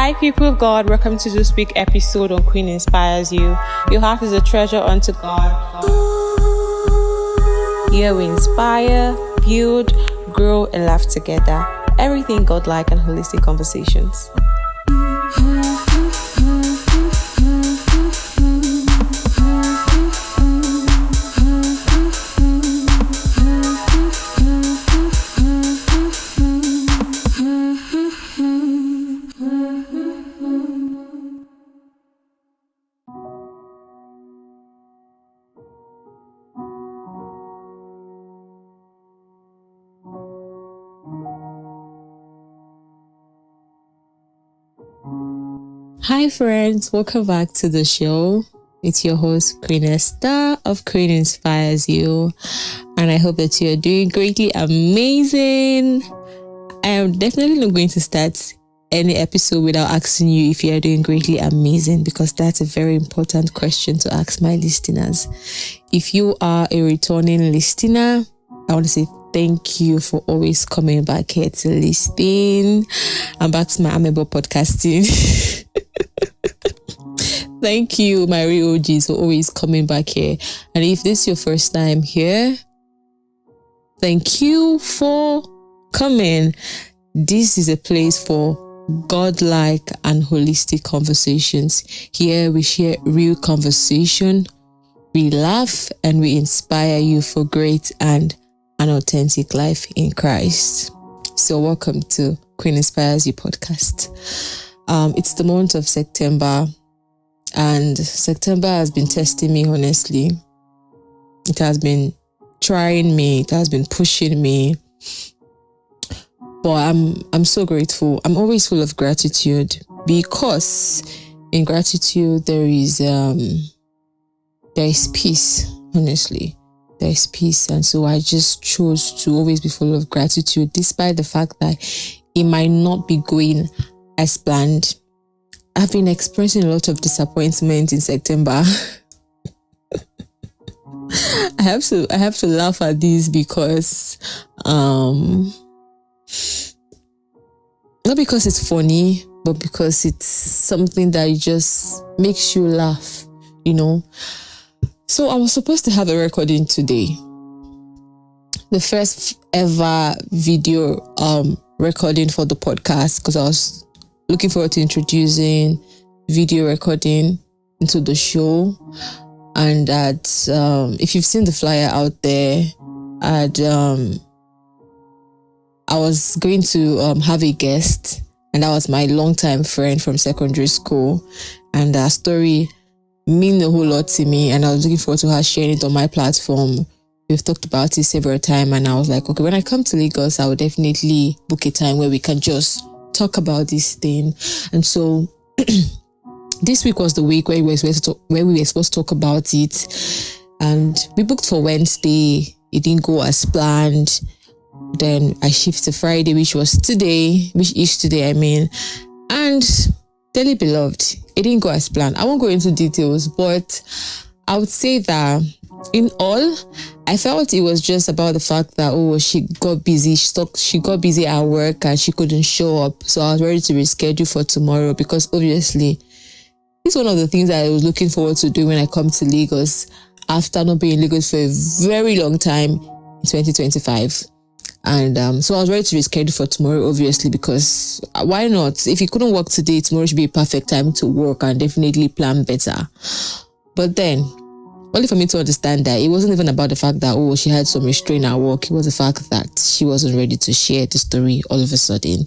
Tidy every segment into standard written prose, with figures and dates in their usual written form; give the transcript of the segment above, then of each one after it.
Hi, people of God. Welcome to this week's episode on Queen Inspires You. Your heart is a treasure unto God. Here we inspire, build, grow, and laugh together. Everything God-like and holistic conversations. Hi friends, welcome back to the show. It's your host Queen-Esther of Queen Inspires You, and I hope that you are doing greatly amazing. I am definitely not going to start any episode without asking you if you are doing greatly amazing, because that's a very important question to ask my listeners. If you are a returning listener, I want to say thank you for always coming back here to listen. I'm back to my amiable podcasting. Thank you, my real OGs, for always coming back here. And if this is your first time here, thank you for coming. This is a place for godlike and holistic conversations. Here we share real conversation, we laugh, and we inspire you for great and an authentic life in Christ. So welcome to Queen Inspires You podcast. It's the month of September, and September has been testing me, honestly. It has been trying me, it has been pushing me. But I'm so grateful. I'm always full of gratitude, because in gratitude there is peace, honestly. There is peace, and so I just chose to always be full of gratitude, despite the fact that it might not be going as planned. I've been experiencing a lot of disappointment in September. I have to laugh at this because not because it's funny, but because it's something that just makes you laugh, you know. So I was supposed to have a recording today, the first ever video recording for the podcast, because I was looking forward to introducing video recording into the show. And that if you've seen the flyer out there, I was going to have a guest, and that was my longtime friend from secondary school, and her story mean a whole lot to me, and I was looking forward to her sharing it on my platform. We've talked about it several times, and I was like, okay, when I come to Lagos, I will definitely book a time where we can just talk about this thing. And so this week was the week where we were supposed to talk about it, and we booked for Wednesday. It didn't go as planned. Then I shifted to Friday, which is today, and dearly beloved, it didn't go as planned. I won't go into details, but I would say that in all, I felt it was just about the fact that she got busy. She got busy at work and she couldn't show up. So I was ready to reschedule for tomorrow, because obviously it's one of the things that I was looking forward to do when I come to Lagos after not being in Lagos for a very long time in 2025. And so I was ready to reschedule for tomorrow, obviously, because why not? If you couldn't work today, tomorrow should be a perfect time to work and definitely plan better. But then, only for me to understand that it wasn't even about the fact that, she had some restraint at work. It was the fact that she wasn't ready to share the story all of a sudden.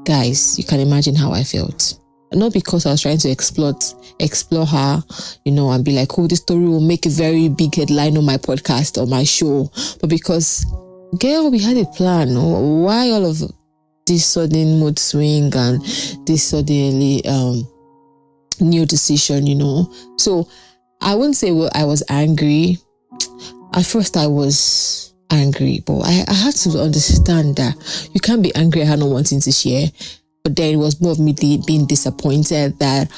Guys, you can imagine how I felt. Not because I was trying to explore her, and be like, this story will make a very big headline on my podcast or my show, but because, girl, we had a plan. Why all of this sudden mood swing and this suddenly new decision, So I wouldn't say I was angry. At first I was angry, but I had to understand that you can't be angry at her not wanting to share. But then it was more of me being disappointed that,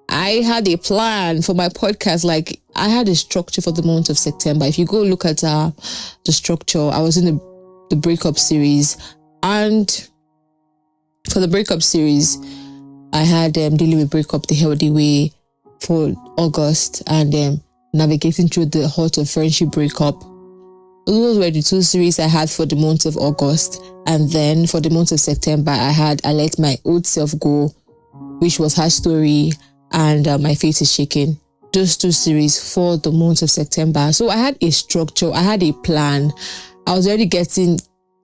I had a plan for my podcast. Like, I had a structure for the month of September. If you go look at the structure, I was in the breakup series, and For the breakup series, I had dealing with breakup the healthy way for August, and navigating through the heart of friendship breakup. Those were the 2 series I had for the month of August. And then for the month of September, I let my old self go, which was her story, and my faith is shaking. Those 2 series for the month of September. So I had a structure, I had a plan. I was already getting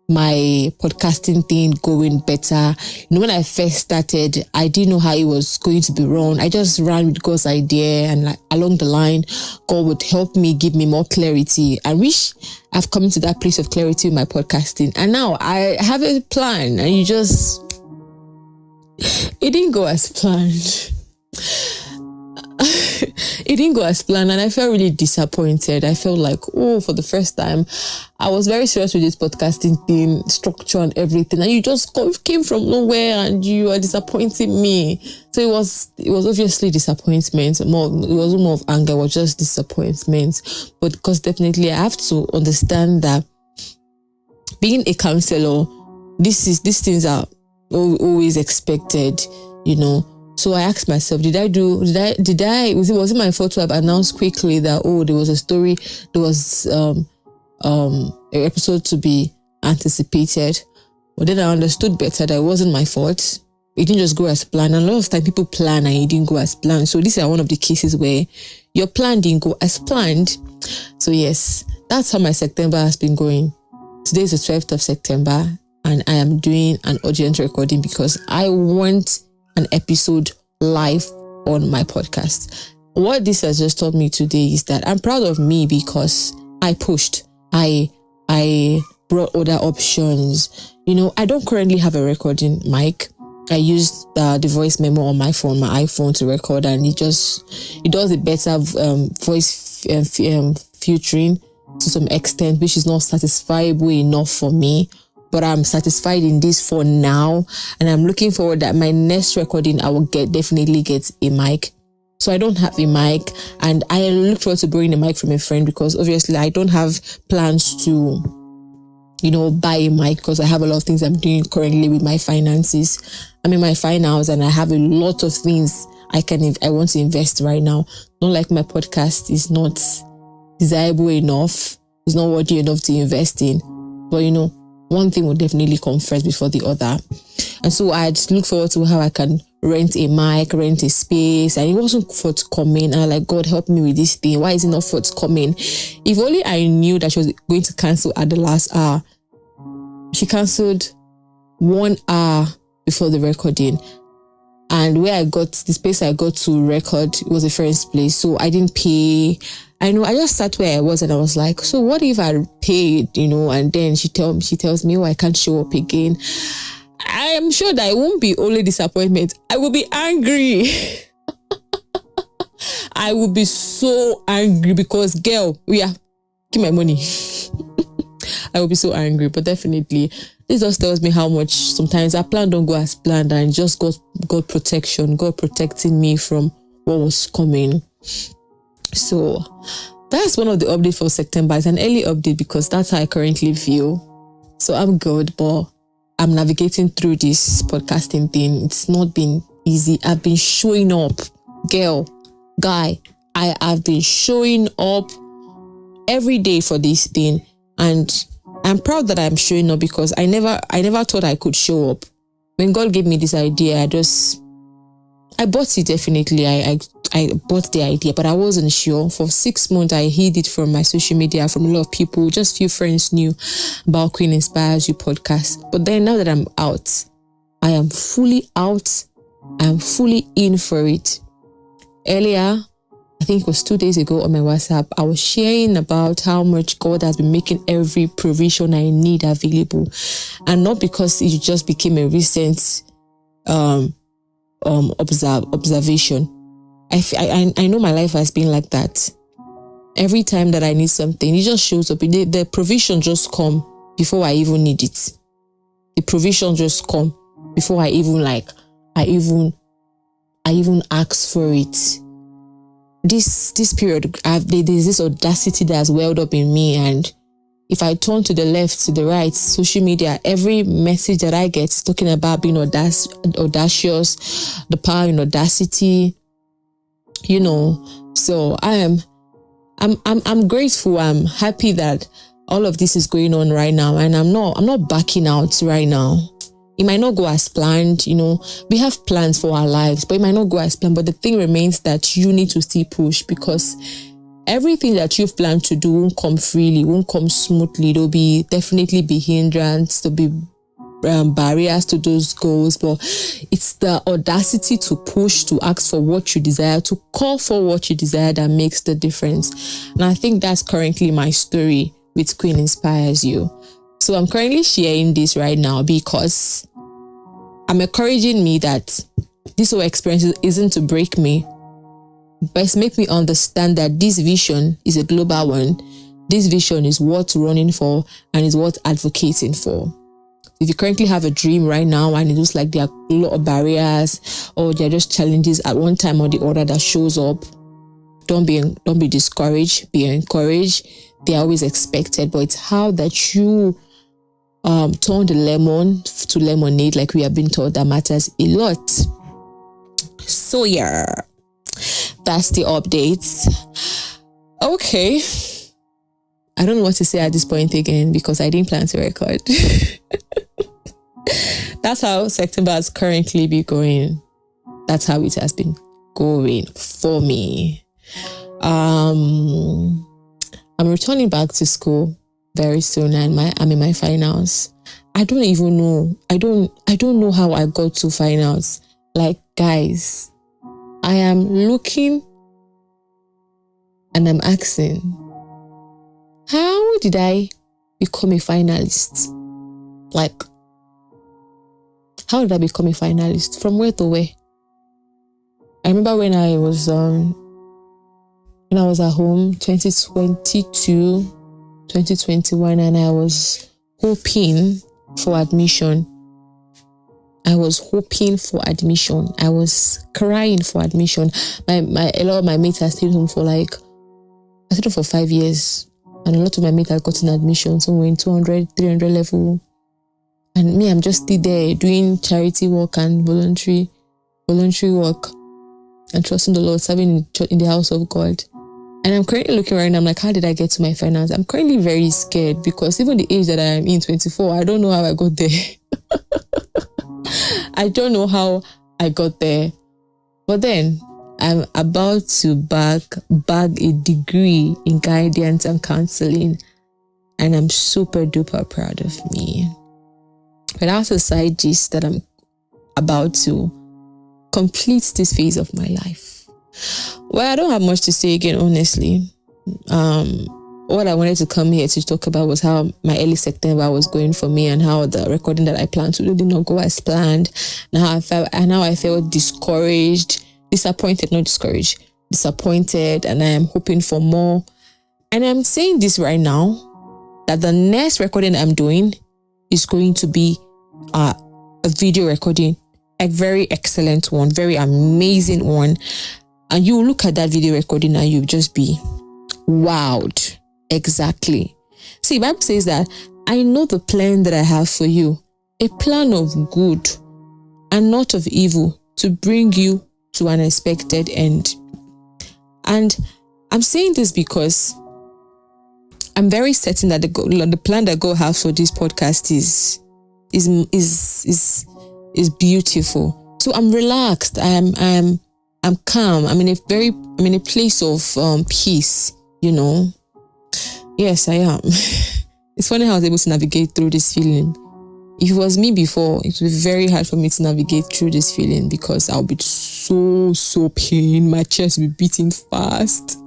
my podcasting thing going better. When I first started, I didn't know how it was going to be run. I just ran with God's idea, and along the line, God would help me, give me more clarity. I wish I've come to that place of clarity with my podcasting. And now I have a plan, and it didn't go as planned. It didn't go as planned, and I felt really disappointed. I felt like, for the first time, I was very serious with this podcasting thing, structure and everything, and you just came from nowhere and you are disappointing me. So it was obviously disappointment. It wasn't more of anger, it was just disappointment. But because definitely I have to understand that being a counselor, these things are always expected, So I asked myself, was it my fault to have announced quickly that, there was a story, there was an episode to be anticipated? But then I understood better that it wasn't my fault. It didn't just go as planned. And a lot of time people plan and it didn't go as planned. So these are one of the cases where your plan didn't go as planned. So yes, that's how my September has been going. Today is the 12th of September and I am doing an audience recording because I want an episode live on my podcast. What this has just taught me today is that I'm proud of me because I pushed. I brought other options. I don't currently have a recording mic. I used the voice memo on my iPhone to record, and it does a better voice filtering to some extent, which is not satisfiable enough for me. But I'm satisfied in this for now, and I'm looking forward that my next recording I will definitely get a mic. So I don't have a mic, and I look forward to borrowing a mic from a friend because obviously I don't have plans to, buy a mic because I have a lot of things I'm doing currently with my finances. I'm in my finals and I have a lot of things I want to invest right now. Not like my podcast is not desirable enough, it's not worthy enough to invest in, but one thing will definitely come first before the other. And so I'd look forward to how I can rent a mic, rent a space. And it wasn't forthcoming. And I'm like, God, help me with this thing. Why is it not forthcoming? If only I knew that she was going to cancel at the last hour. She cancelled 1 hour before the recording. And where the space I got to record was a friend's place. So I didn't pay. I just sat where I was and I was like, so what if I paid, and then she tells me, I can't show up again. I am sure that it won't be only disappointment. I will be angry. I will be so angry because, girl, give my money. I will be so angry, but definitely this just tells me how much sometimes our plan don't go as planned, and just God protection, God protecting me from what was coming. So that's one of the updates for September. It's an early update because that's how I currently feel. So I'm good, but I'm navigating through this podcasting thing. It's not been easy. I've been showing up, guy. I have been showing up every day for this thing, and I'm proud that I'm showing up because I never thought I could show up. When God gave me this idea, I bought it definitely. I bought the idea, but I wasn't sure. For 6 months, I hid it from my social media, from a lot of people. Just few friends knew about Queen Inspires You podcast. But then now that I'm out, I am fully out. I'm fully in for it. Earlier, I think it was 2 days ago on my WhatsApp, I was sharing about how much God has been making every provision I need available. And not because it just became a recent observation. I know my life has been like that. Every time that I need something, it just shows up. The provision just come before I even need it. The provision just come before I even ask for it. This period, there's this audacity that has welled up in me, and If I turn to the left, to the right, social media, every message that I get is talking about being audacious, the power in audacity, So I'm grateful. I'm happy that all of this is going on right now, and I'm not backing out right now. It might not go as planned, we have plans for our lives, but it might not go as planned. But the thing remains that you need to still push, because everything that you've planned to do won't come freely, won't come smoothly. There'll definitely be hindrance, there'll be barriers to those goals, but it's the audacity to push, to ask for what you desire, to call for what you desire that makes the difference. And I think that's currently my story with Queen Inspires You. So I'm currently sharing this right now because I'm encouraging me that this whole experience isn't to break me, but it's make me understand that this vision is a global one. This vision is worth running for and is worth advocating for. If you currently have a dream right now and it looks like there are a lot of barriers or there are just challenges at one time or the other that shows up, don't be discouraged, be encouraged. They're always expected, but it's how that you turn the lemon to lemonade, like we have been taught, that matters a lot. So yeah, that's the updates. Okay, I don't know what to say at this point again because I didn't plan to record. That's how September has currently been going. That's how it has been going for me. I'm returning back to school very soon, and I'm in my finals. I don't even know. I don't know how I got to finals. Like, guys, I am looking and I'm asking, how did I become a finalist? Like, how did I become a finalist? From where to where? I remember when I was at home, 2022, 2021, and I was hoping for admission. I was crying for admission. A lot of my mates have stayed home for 5 years. And a lot of my mates have gotten admission. Some were in 200, 300 level. And me, I'm just still there doing charity work and voluntary work and trusting the Lord, serving in the house of God. And I'm currently looking right now, I'm like, how did I get to my finals? I'm currently very scared because even the age that I am in, 24, I don't know how I got there. I don't know how I got there. But then I'm about to bag a degree in guidance and counseling. And I'm super duper proud of me. But that's a side gist that I'm about to complete this phase of my life. Well, I don't have much to say again, honestly. What I wanted to come here to talk about was how my early September was going for me and how the recording that I planned to do did not go as planned. And how I felt discouraged, disappointed, and I am hoping for more. And I'm saying this right now, that the next recording I'm doing is going to be a video recording, a very excellent one, very amazing one. And you look at that video recording and you'll just be wowed. Exactly. See, the Bible says that I know the plan that I have for you, a plan of good and not of evil, to bring you to an expected end. And I'm saying this because I'm very certain that the plan that God has for this podcast is beautiful. So I'm relaxed. I'm calm. I'm in a place of peace. Yes, I am. It's funny how I was able to navigate through this feeling. If it was me before, it would be very hard for me to navigate through this feeling because I'll be so pain. My chest will be beating fast.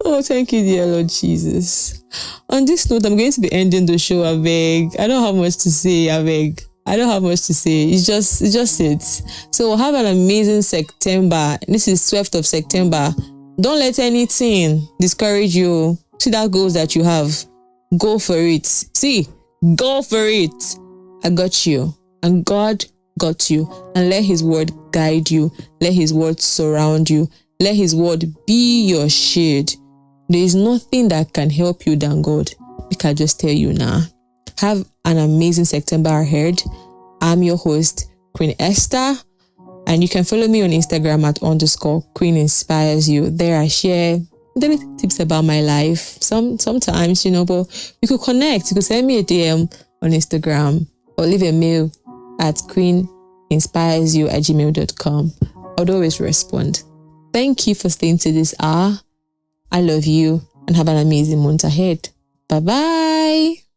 Oh, thank you, dear Lord Jesus. On this note, I'm going to be ending the show, I beg. I don't have much to say, I beg. I don't have much to say. It's just it. So have an amazing September. This is 12th of September. Don't let anything discourage you. See that goals that you have. Go for it. Go for it. I got you. And God got you. And let His word guide you. Let His word surround you. Let His word be your shield. There is nothing that can help you than God. We can just tell you now. Have an amazing September ahead. I'm your host, Queen-Esther. And you can follow me on Instagram at _queeninspiresyou. There I share daily tips about my life. Sometimes, but you could connect. You could send me a DM on Instagram or leave a mail at queeninspiresyou@gmail.com. I'd always respond. Thank you for staying to this hour. I love you and have an amazing month ahead. Bye-bye.